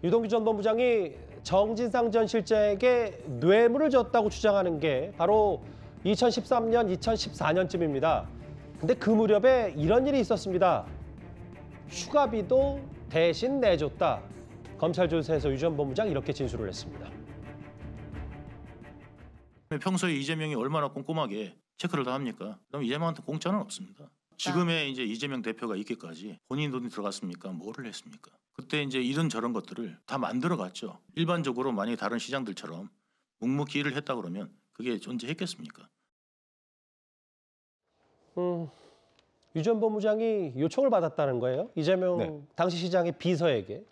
유동규 전 본부장이 정진상 전 실장에게 뇌물을 줬다고 주장하는 게 바로 2013년, 2014년쯤입니다. 근데 그 무렵에 이런 일이 있었습니다. 휴가비도 대신 내줬다. 검찰 조사에서 유 전 본부장 이렇게 진술을 했습니다. 평소에 이재명이 얼마나 꼼꼼하게 체크를 다 합니까? 그럼 이재명한테 공짜는 없습니다. 지금의 이제 이재명 대표가 있기까지 본인 돈이 들어갔습니까? 뭐를 했습니까? 그때 이제 이런 저런 것들을 다 만들어 갔죠. 일반적으로 만약에 다른 시장들처럼 묵묵히 일을 했다 그러면 그게 존재했겠습니까? 유 전 본부장이 요청을 받았다는 거예요. 이재명 당시 시장의 비서에게.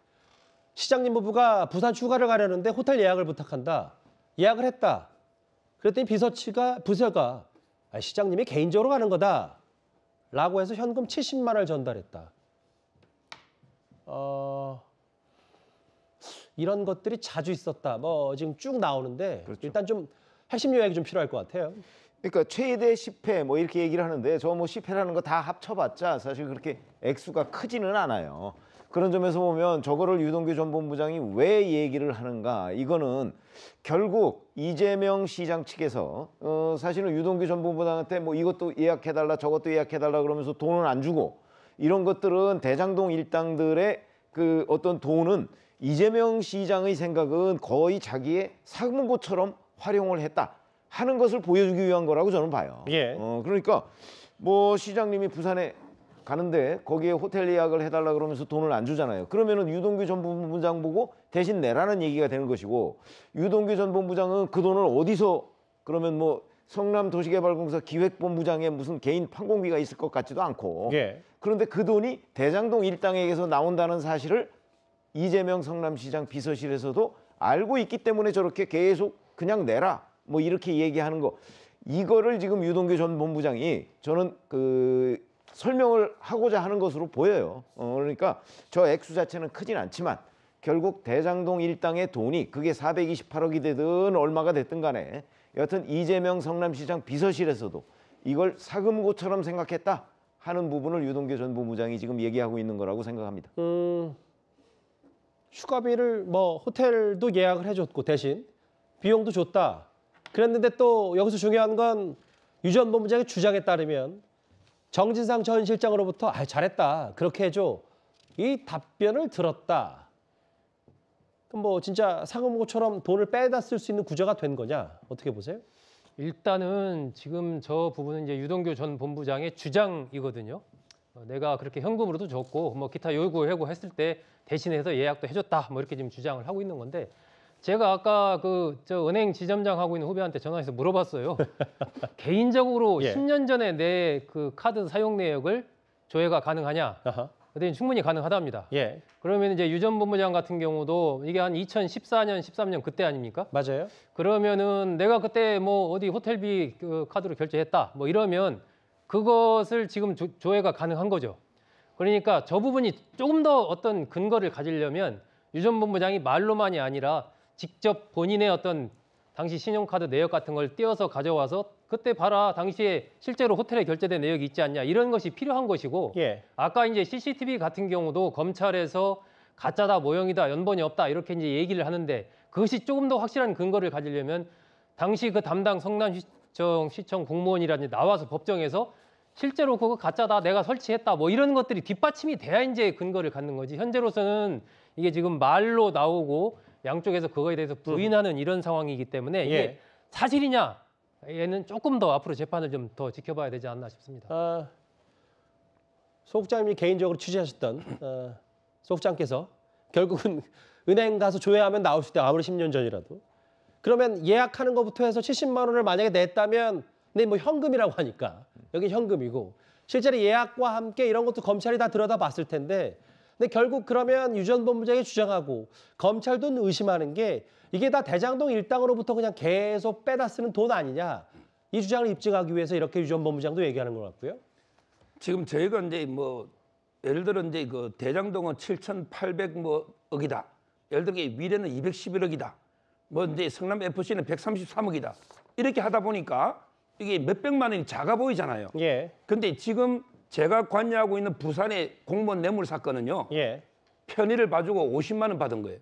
시장님 부부가 부산 휴가를 가려는데 호텔 예약을 부탁한다. 예약을 했다. 그랬더니 부서가 시장님이 개인적으로 가는 거다. 라고 해서 현금 70만 원을 전달했다. 이런 것들이 자주 있었다. 뭐 지금 쭉 나오는데 그렇죠. 일단 좀 핵심 요약이 좀 필요할 것 같아요. 그러니까 최대 10회 뭐 이렇게 얘기를 하는데 저 뭐 10회라는 거 다 합쳐봤자 사실 그렇게 액수가 크지는 않아요. 그런 점에서 보면 저거를 유동규 전 본부장이 왜 얘기를 하는가, 이거는 결국 이재명 시장 측에서 사실은 유동규 전 본부장한테 뭐 이것도 예약해달라 저것도 예약해달라 그러면서 돈은 안 주고, 이런 것들은 대장동 일당들의 그 어떤 돈은 이재명 시장의 생각은 거의 자기의 사문고처럼 활용을 했다 하는 것을 보여주기 위한 거라고 저는 봐요. 예. 그러니까 뭐 시장님이 부산에 가는데 거기에 호텔 예약을 해달라 그러면서 돈을 안 주잖아요. 그러면은 유동규 전 본부장 보고 대신 내라는 얘기가 되는 것이고, 유동규 전 본부장은 그 돈을 어디서, 그러면 뭐 성남도시개발공사 기획본부장의 무슨 개인 판공비가 있을 것 같지도 않고, 예. 그런데 그 돈이 대장동 일당에게서 나온다는 사실을 이재명 성남시장 비서실에서도 알고 있기 때문에 저렇게 계속 그냥 내라 뭐 이렇게 얘기하는 거, 이거를 지금 유동규 전 본부장이 저는 설명을 하고자 하는 것으로 보여요. 그러니까 저 액수 자체는 크진 않지만 결국 대장동 일당의 돈이 그게 428억이 되든 얼마가 됐든 간에 여하튼 이재명 성남시장 비서실에서도 이걸 사금고처럼 생각했다 하는 부분을 유동규 전 본부장이 지금 얘기하고 있는 거라고 생각합니다. 휴가비를 뭐 호텔도 예약을 해줬고 대신 비용도 줬다. 그랬는데 또 여기서 중요한 건 유 전 본부장의 주장에 따르면 정진상 전 실장으로부터 잘했다 그렇게 해줘 이 답변을 들었다. 그럼 뭐 진짜 사금고처럼 돈을 빼다 쓸 수 있는 구조가 된 거냐, 어떻게 보세요? 일단은 지금 저 부분은 이제 유동규 전 본부장의 주장이거든요. 내가 그렇게 현금으로도 줬고 뭐 기타 요구하고 했을 때 대신해서 예약도 해줬다 뭐 이렇게 지금 주장을 하고 있는 건데, 제가 아까 저 은행 지점장 하고 있는 후배한테 전화해서 물어봤어요. 개인적으로 예. 10년 전에 내 그 카드 사용 내역을 조회가 가능하냐? 그랬더니 충분히 가능하답니다. 예, 그러면 이제 유 전 본부장 같은 경우도 이게 한 2014년, 13년 그때 아닙니까? 맞아요. 그러면은 내가 그때 뭐 어디 호텔비 카드로 결제했다 뭐 이러면 그것을 지금 조회가 가능한 거죠. 그러니까 저 부분이 조금 더 어떤 근거를 가지려면 유 전 본부장이 말로만이 아니라 직접 본인의 어떤 당시 신용카드 내역 같은 걸 띄어서 가져와서 그때 봐라 당시에 실제로 호텔에 결제된 내역이 있지 않냐 이런 것이 필요한 것이고, 예. 아까 이제 CCTV 같은 경우도 검찰에서 가짜다 모형이다 연본이 없다 이렇게 이제 얘기를 하는데, 그것이 조금 더 확실한 근거를 가지려면 당시 그 담당 성남시청 공무원이라든지 나와서 법정에서 실제로 그거 가짜다 내가 설치했다 뭐 이런 것들이 뒷받침이 돼야 이제 근거를 갖는 거지, 현재로서는 이게 지금 말로 나오고 양쪽에서 그거에 대해서 부인하는 이런 상황이기 때문에 이게 예. 사실이냐 얘는 조금 더 앞으로 재판을 좀 더 지켜봐야 되지 않나 싶습니다. 소국장님이 개인적으로 취재하셨던 소국장께서 결국은 은행 가서 조회하면 나올 수 있다, 아무리 10년 전이라도. 그러면 예약하는 것부터 해서 70만 원을 만약에 냈다면, 근데 뭐 현금이라고 하니까 여기 현금이고 실제로 예약과 함께 이런 것도 검찰이 다 들여다봤을 텐데, 근데 결국 그러면 유 전 본부장이 주장하고 검찰도 의심하는 게 이게 다 대장동 일당으로부터 그냥 계속 빼다 쓰는 돈 아니냐, 이 주장을 입증하기 위해서 이렇게 유 전 본부장도 얘기하는 것 같고요. 지금 저희가 이제 뭐 예를 들어 이제 그 대장동은 7,800억이다. 예를 들어 미래는 211억이다. 뭐 이제 성남 FC는 133억이다. 이렇게 하다 보니까 이게 몇백만 원이 작아 보이잖아요. 예. 근데 지금 제가 관여하고 있는 부산의 공무원 뇌물 사건은요. 예. 편의를 봐주고 50만 원 받은 거예요.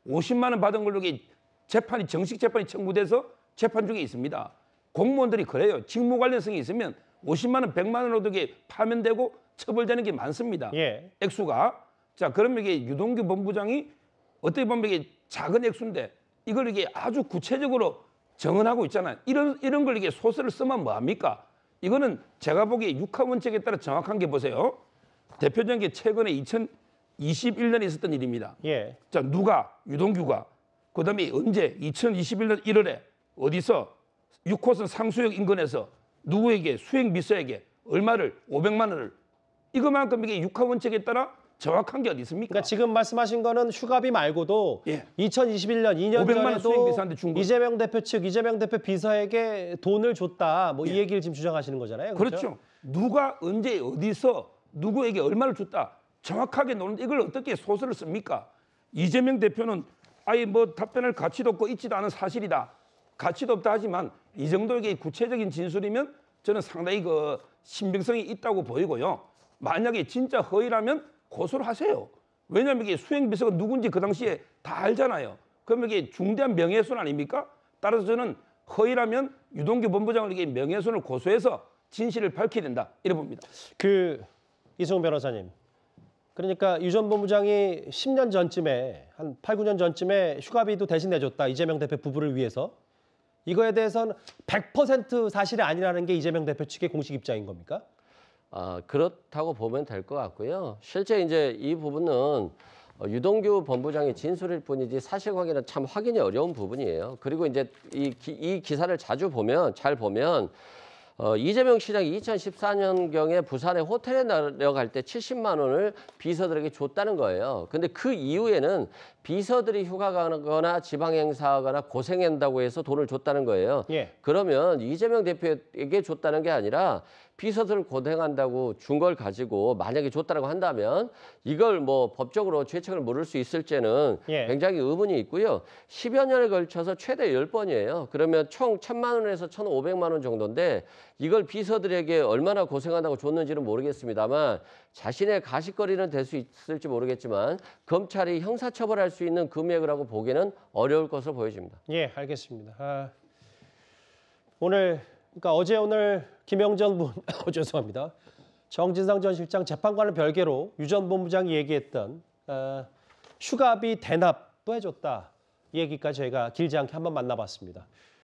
50만 원 받은 걸로 이게 재판이 정식 재판이 청구돼서 재판 중에 있습니다. 공무원들이 그래요. 직무 관련성이 있으면 50만 원, 100만 원으로도 이게 파면되고 처벌되는 게 많습니다. 예. 액수가. 자, 그러면 이게 유동규 본부장이 어떻게 보면 이게 작은 액수인데 이걸 이게 아주 구체적으로 정언하고 있잖아요. 이런 걸 이게 소설을 쓰면 뭐합니까? 이거는 제가 보기에 육하원칙에 따라 정확한 게 보세요. 대표적인 게 최근에 2021년에 있었던 일입니다. 예. 자, 누가 유동규가 그다음에 언제 2021년 1월에 어디서 6호선 상수역 인근에서 누구에게 수행 미수에게 얼마를 500만 원을 이거만큼 이게 육하원칙에 따라 정확한 게 어디 있습니까? 그러니까 지금 말씀하신 거는 휴가비 말고도 예. 2021년 2년 500만 원 수익 전에도 비서한테 준 거. 이재명 대표 측 이재명 대표 비서에게 돈을 줬다. 뭐 이 얘기를 지금 주장하시는 거잖아요. 그렇죠. 누가 언제 어디서 누구에게 얼마를 줬다 정확하게 노는데 이걸 어떻게 소설을 씁니까? 이재명 대표는 아예 뭐 답변할 가치도 없고 있지도 않은 사실이다. 가치도 없다 하지만 이 정도의 구체적인 진술이면 저는 상당히 그 신빙성이 있다고 보이고요. 만약에 진짜 허위라면 고소를 하세요. 왜냐하면 이게 수행비서가 누군지 그 당시에 다 알잖아요. 그러면 이게 중대한 명예훼손 아닙니까? 따라서 저는 허위라면 유동규 본부장을 이게 명예훼손을 고소해서 진실을 밝혀야 된다. 이래 봅니다. 이승훈 변호사님. 그러니까 유 전 본부장이 10년 전쯤에 한 8, 9년 전쯤에 휴가비도 대신 내줬다. 이재명 대표 부부를 위해서. 이거에 대해서는 100% 사실이 아니라는 게 이재명 대표 측의 공식 입장인 겁니까? 그렇다고 보면 될 것 같고요. 실제 이제 이 부분은 유동규 본부장의 진술일 뿐이지 사실관계는 참 확인이 어려운 부분이에요. 그리고 이제 이 기사를 자주 보면 잘 보면 이재명 시장이 2014년경에 부산에 호텔에 내려갈 때 70만 원을 비서들에게 줬다는 거예요. 근데 그 이후에는 비서들이 휴가 가거나 지방행사하거나 고생한다고 해서 돈을 줬다는 거예요. 예. 그러면 이재명 대표에게 줬다는 게 아니라 비서들 고생한다고 준 걸 가지고 만약에 줬다고 한다면 이걸 뭐 법적으로 죄책을 물을 수 있을지는 예. 굉장히 의문이 있고요. 10여 년에 걸쳐서 최대 10번이에요. 그러면 총 1,000만 원에서 1,500만 원 정도인데 이걸 비서들에게 얼마나 고생한다고 줬는지는 모르겠습니다만 자신의 가십거리는 될 수 있을지 모르겠지만 검찰이 형사처벌할 수 있는 금액이라고 보기에는 어려울 것으로 보여집니다. 예, 알겠습니다. 그러니까 어제 오늘 김영전 죄송합니다. 정진상 전 실장 재판과는 별개로 유 전 본부장이 얘기했던 휴가비 대납도 해줬다. 이 얘기까지 저희가 길지 않게 한번 만나봤습니다.